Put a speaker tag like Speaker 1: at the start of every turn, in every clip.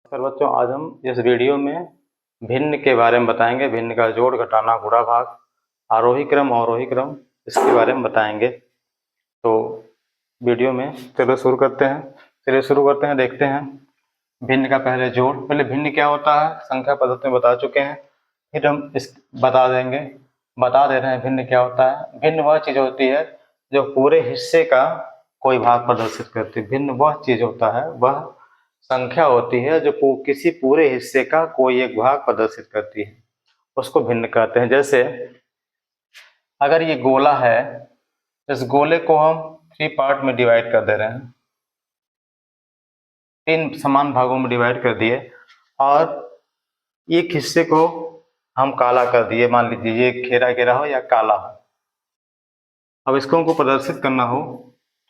Speaker 1: Sir बच्चों, आज हम इस वीडियो में भिन्न के बारे में बताएंगे। भिन्न का जोड़, घटाना, गुणा, भाग, आरोही क्रम, अवरोही क्रम, इसके बारे में बताएंगे। तो वीडियो में चलो शुरू करते हैं। देखते हैं भिन्न का पहले जोड़। पहले भिन्न क्या होता है संख्या पद्धति में बता चुके हैं, फिर हम इस बता दे रहे हैं भिन्न क्या होता है। भिन्न वह चीज होती है जो पूरे हिस्से का कोई भाग प्रदर्शित करती है। भिन्न वह चीज होता है, वह संख्या होती है जो किसी पूरे हिस्से का कोई एक भाग प्रदर्शित करती है, उसको भिन्न कहते हैं। जैसे अगर ये गोला है, इस गोले को हम 3 पार्ट में डिवाइड कर दे रहे हैं, 3 समान भागों में डिवाइड कर दिए और एक हिस्से को हम काला कर दिए। मान लीजिए ये घेरा घेरा हो या काला हो। अब इसको हमको प्रदर्शित करना हो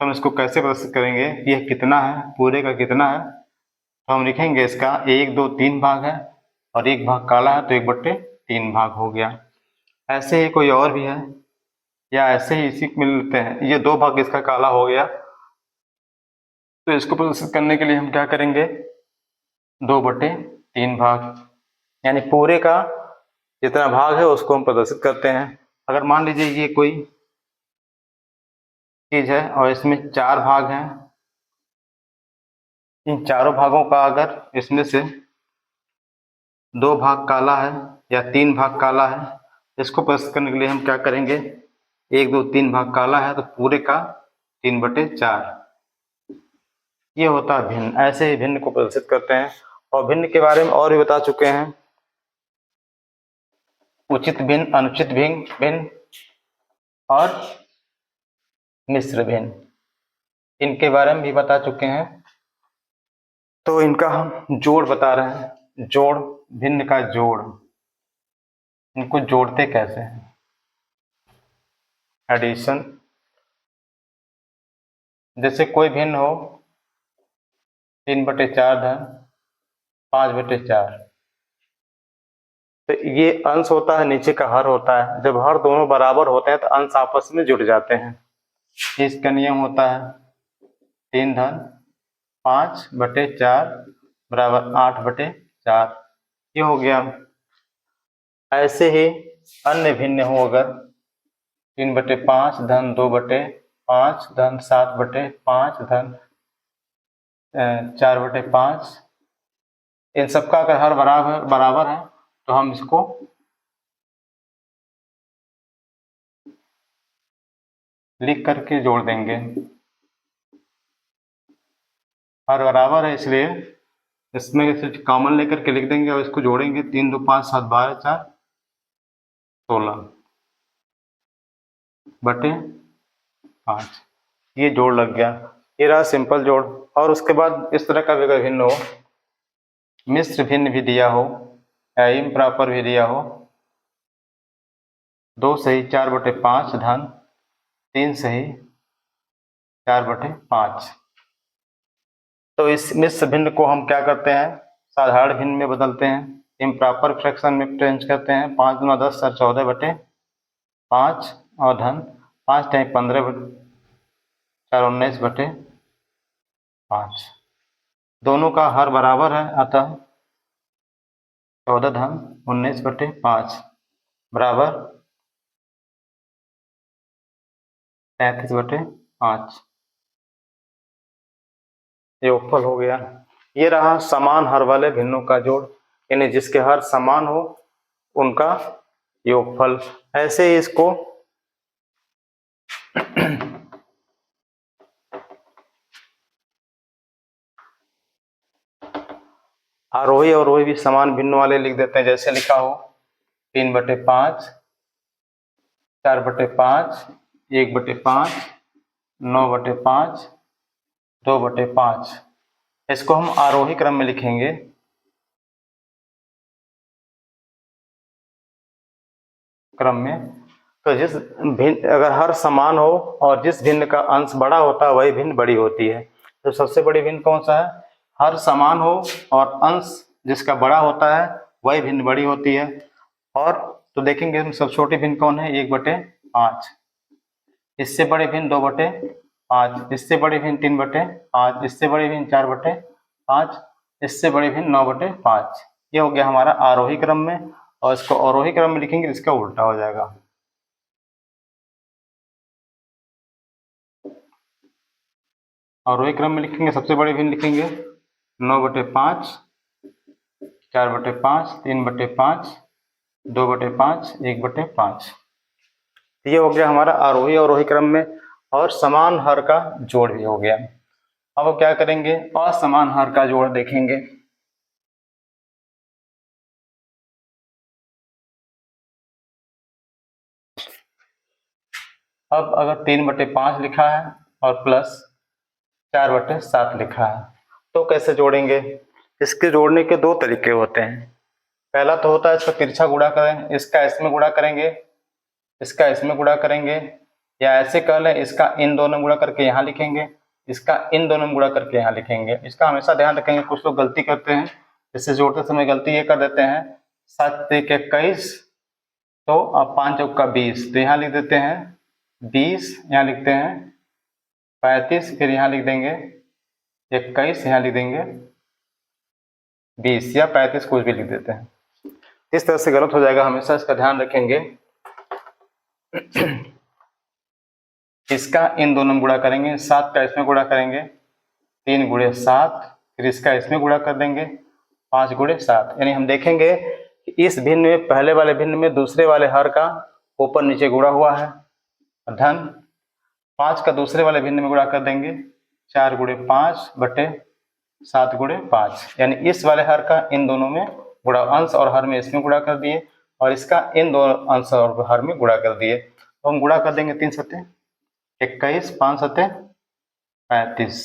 Speaker 1: तो हम इसको कैसे प्रदर्शित करेंगे, यह कितना है, पूरे का कितना है। तो हम लिखेंगे इसका 1, 2, 3 भाग है और एक भाग काला है तो 1/3 भाग हो गया। ऐसे ही कोई और भी है, या ऐसे ही इसी में लेते हैं, ये 2 भाग इसका काला हो गया तो इसको प्रदर्शित करने के लिए हम क्या करेंगे, 2/3 भाग, यानी पूरे का जितना भाग है उसको हम प्रदर्शित करते हैं। अगर मान लीजिए ये कोई चीज है और इसमें 4 भाग हैं, इन चारों भागों का अगर इसमें से 2 भाग काला है या 3 भाग काला है, इसको प्रदर्शित करने के लिए हम क्या करेंगे, 1, 2, 3 भाग काला है तो पूरे का 3/4, ये होता है भिन्न। ऐसे ही भिन्न को प्रदर्शित करते हैं। और भिन्न के बारे में और भी बता चुके हैं, उचित भिन्न, अनुचित भिन्न और मिश्र भिन्न, इनके बारे में भी बता चुके हैं। तो इनका हम जोड़ बता रहे हैं, जोड़, भिन्न का जोड़, इनको जोड़ते कैसे हैं। एडिशन, जैसे कोई भिन्न हो 3/4 धन 5/4, तो ये अंश होता है, नीचे का हर होता है। जब हर दोनों बराबर होते हैं तो अंश आपस में जुड़ जाते हैं। इसका नियम होता है 3 धन 5/4 बराबर 8/4, ये हो गया। ऐसे ही अन्य भिन्न हो, अगर 3/5 धन 2/5 धन 7/5 धन 4/5, इन सबका अगर हर बराबर है तो हम इसको लिख करके जोड़ देंगे। हर बराबर है इसलिए इसमें कॉमन लेकर के लिख देंगे और इसको जोड़ेंगे। 3, 2, 5, 7, 12, 4, 16/5, ये जोड़ लग गया। ये रहा सिंपल जोड़। और उसके बाद इस तरह का भी अगर भिन्न हो, मिश्र भिन्न भी दिया हो या इम्प्रॉपर भी दिया हो, 2 सही 4/5 धन 3 सही 4/5, तो इस मिश्र भिन्न को हम क्या करते हैं, साधारण भिन्न में बदलते हैं, इम्प्रॉपर फ्रैक्शन में चेंज करते हैं। 5 दूना 10 और 14/5 और धन 5 टाइम 15 4 19/5, दोनों का हर बराबर है, अतः 14 धन 19/5 बराबर 33/5, योगफल हो गया। ये रहा समान हर वाले भिन्नों का जोड़, यानी जिसके हर समान हो उनका योगफल। ऐसे ही इसको आरोही और अवरोही भी समान भिन्न वाले लिख देते हैं। जैसे लिखा हो 3/5, 4/5, 1/5, 9/5, 2/5, इसको हम आरोही क्रम में लिखेंगे। क्रम में तो जिस भिन्न अगर हर समान हो और जिस भिन्न का अंश बड़ा होता है वही भिन्न बड़ी होती है। तो सबसे बड़ी भिन्न कौन सा है, हर समान हो और अंश जिसका बड़ा होता है वही भिन्न बड़ी होती है। और तो देखेंगे हम सब छोटी भिन्न कौन है, 1/5, इससे बड़ी भिन्न 2/5, इससे बड़ी भिन्न 3/5, इससे बड़ी भिन्न 4/5, इससे बड़ी भिन्न 9/5। ये हो गया हमारा आरोही क्रम में, और इसको अवरोही क्रम में लिखेंगे इसका उल्टा हो जाएगा। आरोही क्रम में लिखेंगे सबसे बड़ी भिन्न लिखेंगे 9/5, 4/5, 3/5, 2/5, 1/5। ये हो गया हमारा आरोही अवरोही क्रम में, और समान हर का जोड़ भी हो गया। अब क्या करेंगे, असमान हर का जोड़ देखेंगे। अब अगर 3/5 लिखा है और प्लस 4/7 लिखा है तो कैसे जोड़ेंगे। इसके जोड़ने के दो तरीके होते हैं। पहला तो होता है इसका तिरछा गुणा करें, इसका इसमें गुणा करेंगे, इसका इसमें गुणा करेंगे, या ऐसे कर लें इसका इन दोनों गुणा करके यहाँ लिखेंगे, इसका इन दोनों गुणा करके यहाँ लिखेंगे। इसका हमेशा ध्यान रखेंगे, कुछ लोग गलती करते हैं, इससे जोड़ते समय गलती ये कर देते हैं 7 × 21 तो अब 5 × 20 तो यहाँ लिख देते हैं 20, यहाँ लिखते हैं 35, फिर यहाँ लिख देंगे 21, यहाँ लिख देंगे 20 या 35, कुछ भी लिख देते हैं। इस तरह से गलत हो जाएगा, हमेशा इसका ध्यान रखेंगे। इसका इन दोनों गुणा करेंगे, 7 का इसमें गुणा करेंगे, 3 × 7, फिर इसका इसमें गुणा कर देंगे 5 × 7। यानी हम देखेंगे कि इस भिन्न में पहले वाले भिन्न में दूसरे वाले हर का ऊपर नीचे गुणा हुआ है, धन 5 का दूसरे वाले भिन्न में गुणा कर देंगे 4 × 5 बटे 7 × 5। यानी इस वाले हर का इन दोनों में गुणा, अंश और हर में इसमें गुणा कर दिए, और इसका इन दोनों अंश और हर में गुणा कर दिए। तो हम गुणा कर देंगे 3 × 7 21, 5 × 7 35,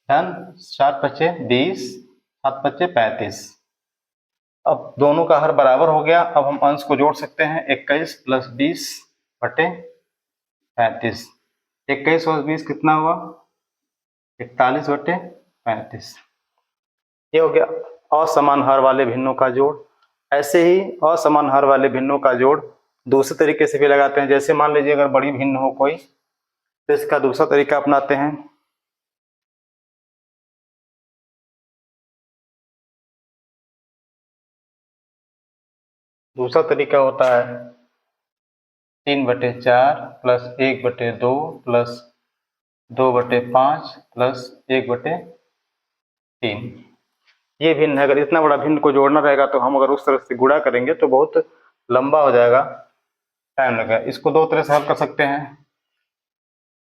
Speaker 1: धन 4 × 5 20, 7 × 5 35। अब दोनों का हर बराबर हो गया। अब हम अंश को जोड़ सकते हैं, 21 + 20 बटे 35। 21 और 20 कितना हुआ, 41/35। ये हो गया असमान हर वाले भिन्नों का जोड़। ऐसे ही असमान हर वाले भिन्नों का जोड़ दूसरे तरीके से भी लगाते हैं। जैसे मान लीजिए अगर बड़ी भिन्न हो कोई, तो इसका दूसरा तरीका अपनाते हैं। दूसरा तरीका होता है 3/4 + 1/2 + 2/5 + 1/3। ये भिन्न है। अगर इतना बड़ा भिन्न को जोड़ना रहेगा तो हम अगर उस तरह से गुणा करेंगे तो बहुत लंबा हो जाएगा, टाइम लगेगा। इसको दो तरह से हल कर सकते हैं।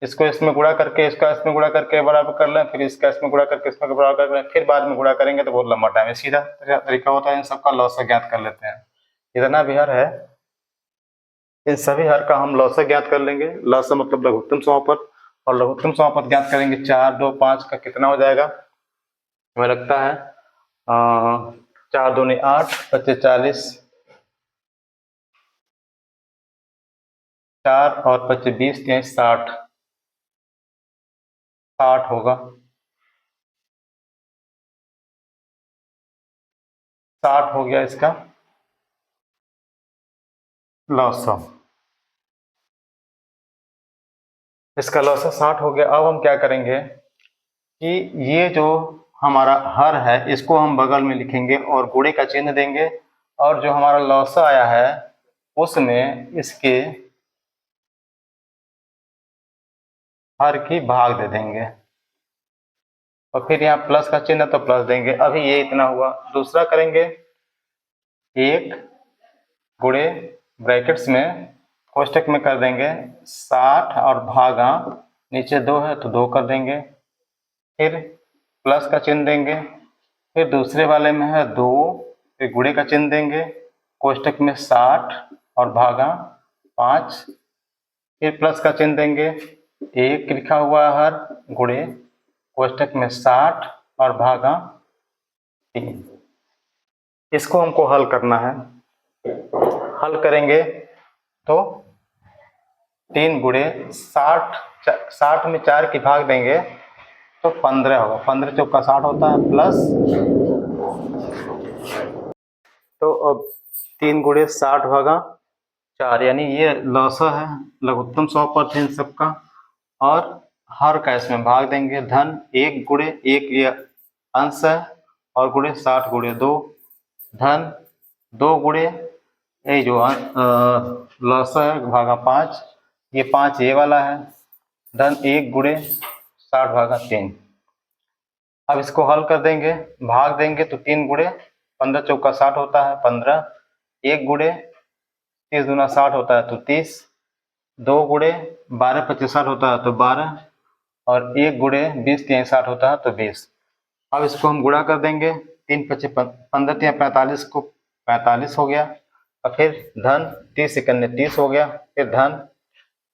Speaker 1: इसको इसमें गुणा करके इसका इसमें गुणा करके बराबर कर लें, फिर इसका इसमें गुणा करके इसमें बराबर कर लें, फिर बाद में गुणा करेंगे तो बहुत लंबा टाइम है। सीधा तरीका होता है इन सबका लॉसा ज्ञात कर लेते हैं। इतना भी हर है, इन सभी हर का हम लॉसा ज्ञात कर लेंगे। लॉसा मतलब लघुत्तम समापद, और लघुत्तम समापद ज्ञात करेंगे। 4, 2, 5 का कितना हो जाएगा, हमें लगता है 4 दूनी 8, 25 40, 4 और 25 20 23 60 होगा। 60 हो गया इसका लॉसा। इसका लॉसा 60 हो गया। अब हम क्या करेंगे कि ये जो हमारा हर है इसको हम बगल में लिखेंगे और गुणे का चिन्ह देंगे, और जो हमारा लॉसा आया है उसमें इसके हर की भाग दे देंगे, और फिर यहाँ प्लस का चिन्ह तो प्लस देंगे। अभी ये इतना हुआ। दूसरा करेंगे 1 गुणे ब्रैकेट्स में कोष्टक में कर देंगे 60 और भागा, नीचे 2 है तो 2 कर देंगे, फिर प्लस का चिन्ह देंगे, फिर दूसरे वाले में है 2, फिर गुणे का चिन्ह देंगे, कोष्टक में 60 और भागा 5, फिर प्लस का चिन्ह देंगे, 1 लिखा हुआ हर गुणे कोष्टक में 60 और भागा 3। इसको हमको हल करना है। हल करेंगे तो 3 गुणे 60 में 4 की भाग देंगे तो 15 होगा। 15 चौका 60 होता है, प्लस तो अब 3 गुणे 60 भागा 4, यानी ये लॉसा है, लघुत्तम समापद है इन सबका, और हर का इसमें भाग देंगे, धन 1 गुणे 1 ये अंश है और गुणे 60 गुणे 2 धन 2 गुणे ये जो लसा है भागा 5, ये 5 ये वाला है, धन 1 गुणे 60 भागा 3। अब इसको हल कर देंगे, भाग देंगे तो 3 गुणे 15 चौका 60 होता है 15, 1 गुणे 30 दूना 60 होता है तो 30, 2 गुणे 12 25 60 होता है तो 12, और 1 गुणे 20 3 60 होता है तो 20। अब इसको हम गुणा कर देंगे, 3 25 15 3 45 को 45 हो गया, और फिर धन 30 51 30 हो गया, फिर धन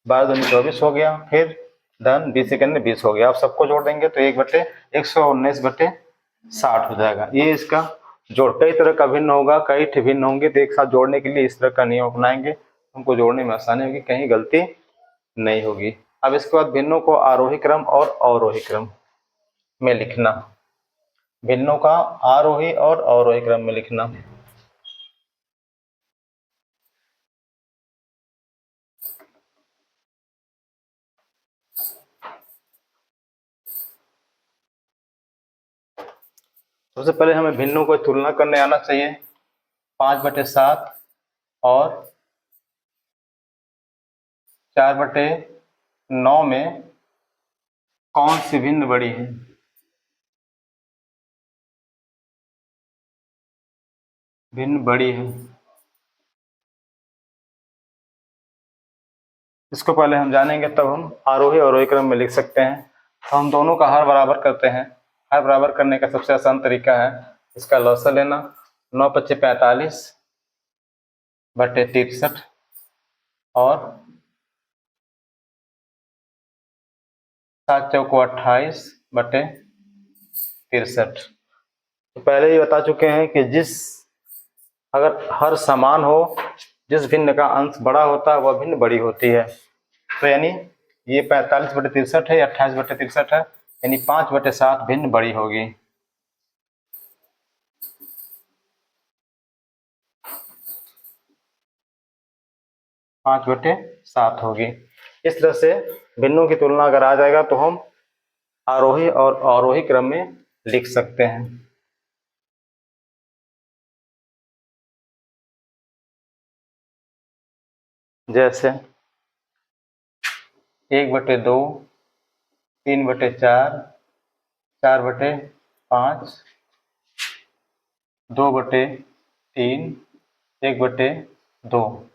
Speaker 1: 12 दूनी 24 हो गया, फिर धन 20 51 20 हो गया। अब सबको जोड़ देंगे तो 1/119/60 हो जाएगा। ये इसका जोड़ कई तरह का भिन्न होगा, कई भिन्न होंगे, तो एक साथ जोड़ने के लिए इस तरह का नियम अपनाएंगे, हमको जोड़ने में आसानी होगी, कहीं गलती नहीं होगी। अब इसके बाद भिन्नों को आरोही क्रम और अवरोही क्रम में लिखना, भिन्नों का आरोही और अवरोही क्रम में लिखना। सबसे पहले हमें भिन्नों को तुलना करने आना चाहिए। 5/7 और 4/9 में कौन सी भिन्न बड़ी है? भिन्न बड़ी है, इसको पहले हम जानेंगे तब हम आरोही और अवरोही क्रम में लिख सकते हैं। तो हम दोनों का हर बराबर करते हैं। हर बराबर करने का सबसे आसान तरीका है इसका लौसा लेना। 9 × 25 45 बटे 63 और 7 चौको 28 बटे 63। तो पहले ही बता चुके हैं कि अगर हर समान हो, जिस भिन्न का अंश बड़ा होता है वह भिन्न बड़ी होती है। तो यानी ये 45/63 है, 28/63 है, यानी 5/7 भिन्न बड़ी होगी। 5/7 होगी। इस तरह से भिन्नों की तुलना अगर आ जाएगा तो हम आरोही और अवरोही क्रम में लिख सकते हैं। जैसे 1/2, 3/4, 4/5, 2/3, 1/2,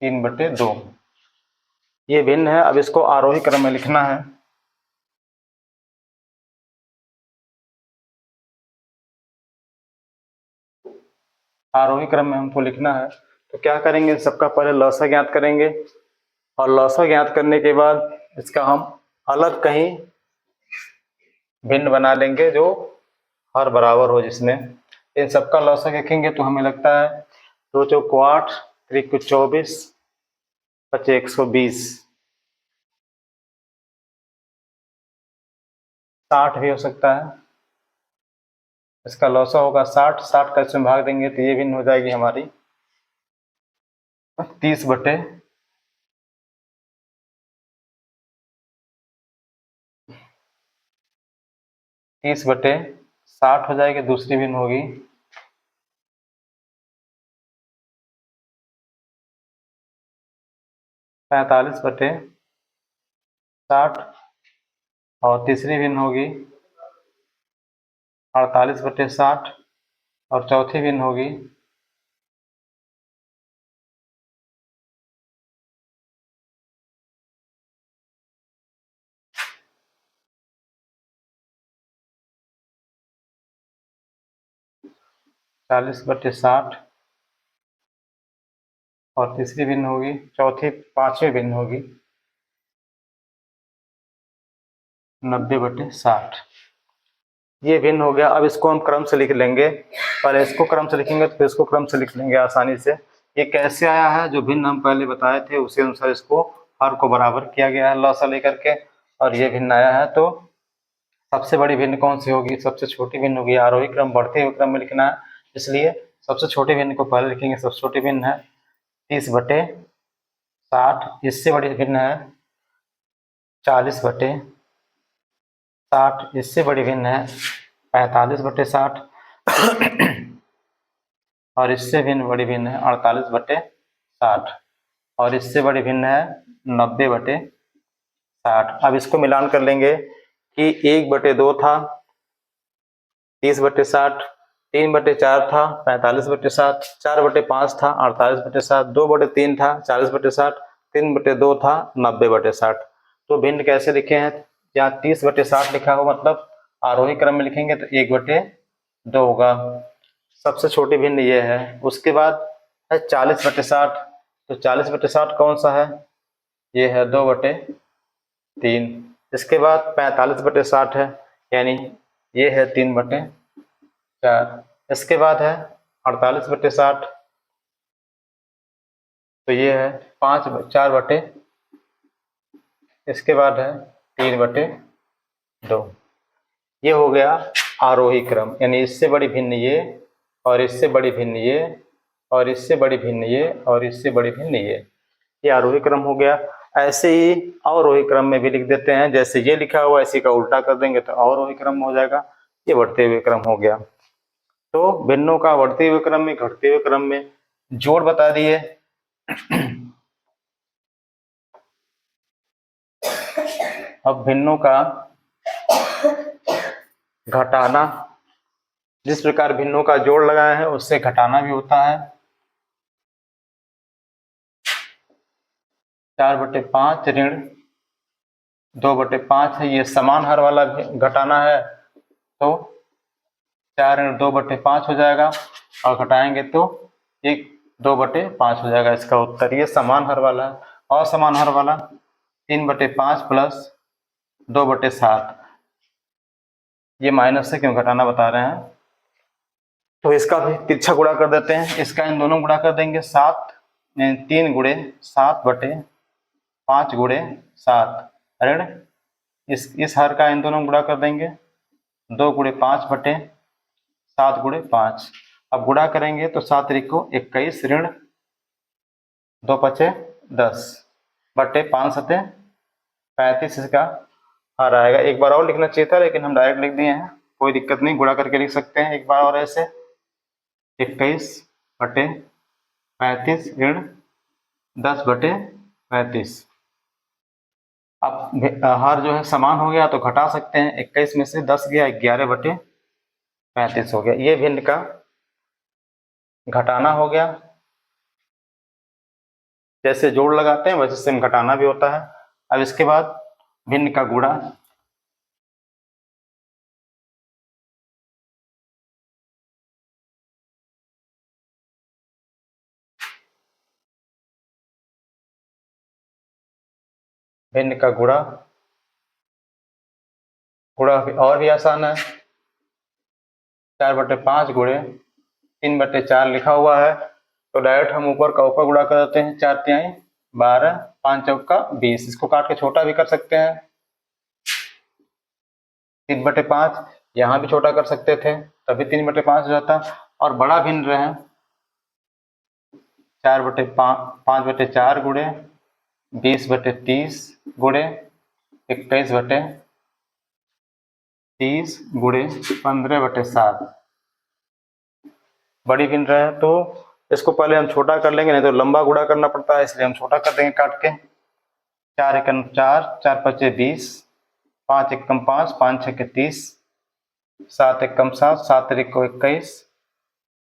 Speaker 1: 3/2 ये भिन्न है। अब इसको आरोही क्रम में लिखना है। आरोही क्रम में हमको लिखना है तो क्या करेंगे, सबका पहले लौसा ज्ञात करेंगे, और लौसा ज्ञात करने के बाद इसका हम अलग कहीं भिन्न बना लेंगे जो हर बराबर हो, जिसमें इन सबका लौसा देखेंगे तो हमें लगता है 2 चौको 8, 3 को 24, 25 120, 60 भी हो सकता है। इसका लौसा होगा 60, 60 का इसमें भाग देंगे तो ये भिन्न हो जाएगी हमारी 30/60 हो जाएगी। दूसरी भिन्न होगी 45/60, और तीसरी भिन्न होगी 48/60, और चौथी भिन्न होगी 40/60, और तीसरी भिन्न होगी पांचवी भिन्न होगी 90/60। ये भिन्न हो गया। अब इसको हम क्रम से लिख लेंगे, पहले इसको क्रम से लिखेंगे तो फिर इसको क्रम से लिख लेंगे आसानी से। ये कैसे आया है, जो भिन्न हम पहले बताए थे उसी अनुसार इसको हर को बराबर किया गया है लौसा लेकर के, और ये भिन्न आया है। तो सबसे बड़ी भिन्न कौन सी होगी, सबसे छोटी भिन्न होगी। आरोही क्रम बढ़ते हुए क्रम में लिखना है, इसलिए सबसे छोटी भिन्न को पहले लिखेंगे। सबसे छोटी भिन्न है 30/60, इससे बड़ी भिन्न है 40/60, 60, इससे बड़ी भिन्न है 45/60 और इससे भिन्न बड़ी भिन्न है 48/60 और इससे बड़ी भिन्न है 90/60। अब इसको मिलान कर लेंगे कि 1/2 था 30/60, 3/4 था 45/60, 4/5 था 48/60, 2/3 था 40/60, 3/2 था 90/60। तो भिन्न कैसे लिखे हैं? यहाँ 30/60 लिखा हो, मतलब आरोही क्रम में लिखेंगे तो 1/2 होगा। सबसे छोटी भिन्न ये है। उसके बाद है 40/60, तो 40/60 कौन सा है? ये है 2/3। इसके बाद 45/60 है, यानी ये है 3/4। इसके बाद है 48/60, तो ये है 4/, इसके बाद है 3/2। ये हो गया आरोही क्रम, यानी इससे बड़ी भिन्न ये और इससे बड़ी भिन्न ये और इससे बड़ी भिन्न ये और इससे बड़ी भिन्न ये आरोही क्रम हो गया। ऐसे ही अवरोही क्रम में भी लिख देते हैं, जैसे ये लिखा हुआ इसी का उल्टा कर देंगे तो अवरोही क्रम हो जाएगा। ये बढ़ते हुए क्रम हो गया। तो भिन्नों का बढ़ते हुए क्रम में, घटते हुए क्रम में जोड़ बता दिए। अब भिन्नों का घटाना, जिस प्रकार भिन्नों का जोड़ लगाया है उससे घटाना भी होता है। 4/5 ऋण 2/5 है, ये समान हर वाला घटाना है, तो 4 ऋण 2/5 हो जाएगा और घटाएंगे तो 2/5 हो जाएगा इसका उत्तर। ये समान हर वाला है। और समान हर वाला 3/5 प्लस 2/7, ये माइनस से क्यों घटाना बता रहे हैं, तो इसका भी तिरछा गुणा कर देते हैं। इसका इन दोनों गुणा कर देंगे 3 गुणे 7/5 गुणे 7 ऋण इस हर का इन दोनों गुणा कर देंगे 2 गुणे 5/7 गुणे 5। अब गुणा करेंगे तो 7 को 21 ऋण 2 पचे 10 बटे 5 सते 35, इसका हर आएगा। एक बार और लिखना चाहिए था लेकिन हम डायरेक्ट लिख दिए हैं, कोई दिक्कत नहीं, गुणा करके लिख सकते हैं एक बार और ऐसे 21/35 ऋण 10/35। अब हर जो है समान हो गया तो घटा सकते हैं, 21 में से 10 गया 11/35 हो गया। ये भिन्न का घटाना हो गया। जैसे जोड़ लगाते हैं वैसे सेम घटाना भी होता है। अब इसके बाद भिन्न का गुणा, भिन्न का गुणा और भी आसान है। 4/5 गुणे 3/4 लिखा हुआ है, तो डायरेक्ट हम ऊपर का ऊपर गुणा कर देते हैं। 4 तिहाई 12, 5 चौका 20, इसको काट के छोटा भी कर सकते हैं। 3/5 यहाँ भी छोटा कर सकते थे, तभी 3/5 हो जाता। और बड़ा भिन्न रहे 5/4 गुणे 20/30 गुणे 21/30 गुणे 15/7 बड़ी भिन्न रहे, तो इसको पहले हम छोटा कर लेंगे, नहीं तो लंबा गुणा करना पड़ता है, इसलिए हम छोटा कर देंगे काट के। 4 एकम 4, 4 पचे 20, 5 एकम 5, 5 छके 30, 7 एकम 7, 7 को 21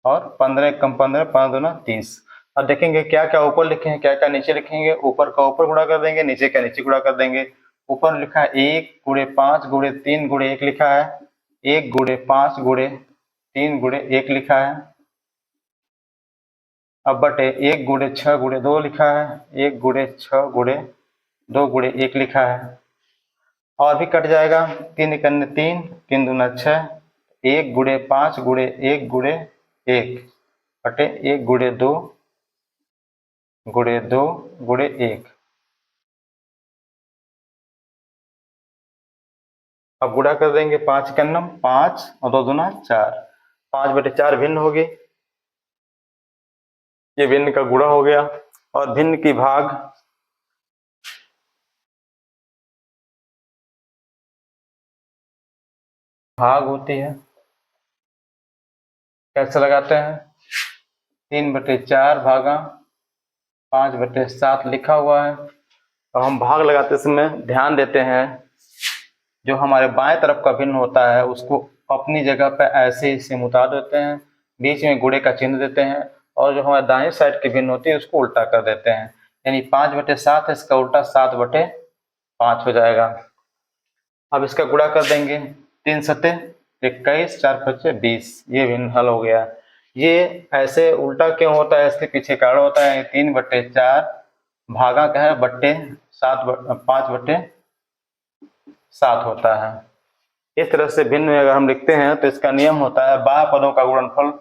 Speaker 1: और 15 एकम 15, 5 दूना 30। अब देखेंगे क्या क्या ऊपर लिखे हैं, क्या क्या नीचे लिखेंगे। ऊपर का ऊपर गुणा कर देंगे, नीचे का नीचे गुणा कर देंगे। ऊपर लिखा है 1 गुणे 5 गुणे 3 गुणे 1 लिखा है, 1 गुणे 5 गुणे 3 गुणे 1 लिखा है। अब बटे 1 गुणे 6 गुणे 2 लिखा है, 1 गुणे 6 गुणे 2 गुणे 1 लिखा है। और भी कट जाएगा, 3 एकम 3, 3 दूना 6, 1 गुणे 5 गुणे 1 गुणे 1 बटे 1 गुणे 2 गुणे 2 गुणे 1। अब गुणा कर देंगे 5 एकम 5 और 2 दूना 4, 5/4 भिन्न होगी, ये भिन्न का गुणा हो गया। और भिन्न की भाग, भाग होती है। कैसे लगाते हैं? 3/4 भागा 5/7 लिखा हुआ है। और हम भाग लगाते समय ध्यान देते हैं, जो हमारे बाएं तरफ का भिन्न होता है उसको अपनी जगह पर ऐसे ही सेम उतार देते हैं, बीच में गुणे का चिन्ह देते हैं, और जो हमारे दाएं साइड की भिन्न होती है उसको उल्टा कर देते हैं। यानी 5/7 है, इसका उल्टा 7/5 हो जाएगा। अब इसका गुणा कर देंगे, 3 सते 21, 4 पच्चे 20, ये भिन्न हल हो गया। ये ऐसे उल्टा क्यों होता है, इसके पीछे कारण होता है 3/4 भागा क्या है बट्टे 5/7 होता है। इस तरह से भिन्न में अगर हम लिखते हैं तो इसका नियम होता है बाह्य पदों का गुणनफल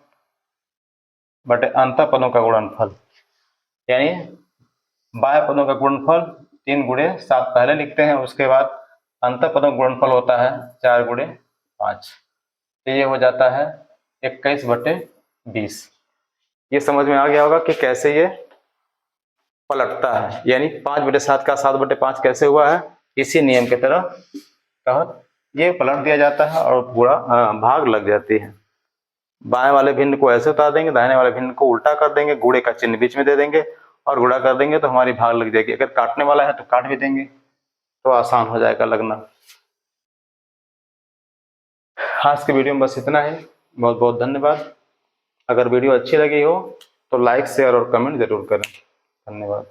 Speaker 1: बटे अंतः पदों का गुणनफल। यानी बाह्य पदों का गुणनफल 3 × 7 पहले लिखते हैं, उसके बाद अंतः पदों का गुणनफल होता है 4 × 5। तो ये हो जाता है 21/20। ये समझ में आ गया होगा कि कैसे ये पलटता है। यानी 5/7 का 7/5 कैसे हुआ है, इसी नियम के तहत ये पलट दिया जाता है और पूरा भाग लग जाती है। बाएं वाले भिन्न को ऐसे उतार देंगे, दाहिने वाले भिन्न को उल्टा कर देंगे, गुणे का चिन्ह बीच में दे देंगे और गुणा कर देंगे तो हमारी भाग लग जाएगी। अगर काटने वाला है तो काट भी देंगे तो आसान हो जाएगा लगना। आज के वीडियो में बस इतना ही। बहुत बहुत धन्यवाद। अगर वीडियो अच्छी लगी हो तो लाइक शेयर और कमेंट जरूर करें। धन्यवाद।